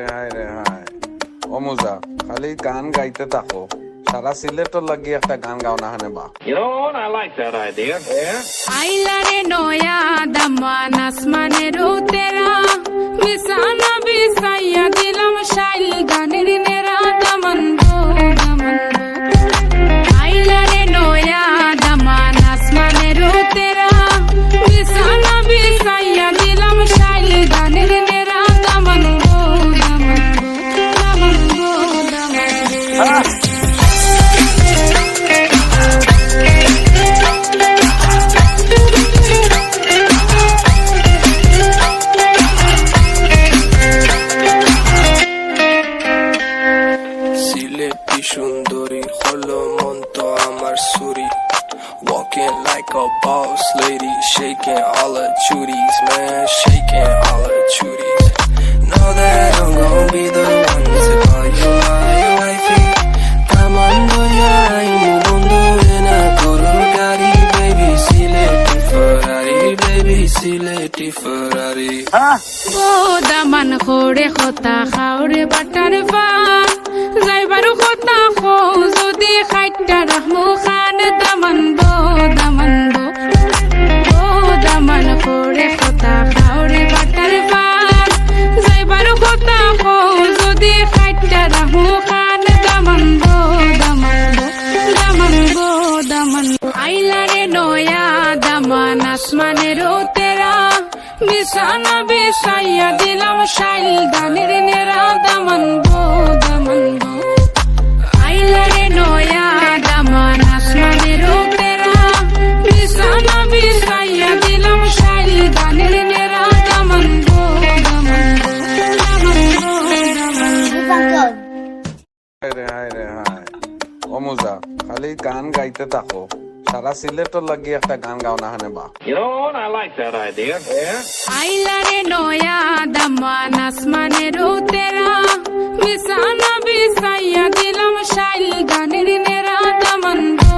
হায় রে হায় অমুজা খালি গান গাইতে থাকো সারা সিলেটর লাগি একটা গান গাও না হানে বা You know what? I like that idea. Yeah. আইলারে নয়া দামান আসমানের উতেরা বিছানা বিছাইয়া দিলাম শাইল গানের নেরা দামান গো দামান আইলারে নয়া দামান আসমানের উতেরা বিছানা বিছাইয়া দিলাম শাইল গানের নেরা দামান গো দামান গো দামান গো সিলেটি সুন্দরী হলো মন তো আমার সুরি Walking like a boss lady, shaking all her chuties, man, shaking all her chuties. Know that I'm gon' be the one to call you my wifey. Come on, boy, I'm mundo in a Bugatti, baby, Sileti Ferrari, baby, Sileti Ferrari. O Daman খোড়ে খতা খাওরে butter পান যাইবারু খতা খো যদি খাইটা রাহমু খান দামান গো দামান গো ও দামান খোড়ে খতা খাওরে butter পান যাইবারু খতা খো যদি খাইটা রাহমু খান দামান গো দামান গো দামান গো দামান আইলারে নয়া দামান আসমানের তেরা বিছানা বিছাইয়া দিলাম শাইল গানের নেরা দামান গো দামান গো আইলারে নয়া দামান আসমানের তেরা বিছানা বিছাইয়া দিলাম শাইল গানের নেরা দামান গো দামান গো দামান গো দামান গো হায় রে হায় অমুজা খালি গান গাইতে থাকো সারা সিলেটর লাগি একটা গান গাও না হানে বা You know what? I like that idea. Yeah. আইলারে নয়া দামান আসমানের তেরা বিছানা বিছাইয়া দিলাম শাইল গানের নেরা দামান গো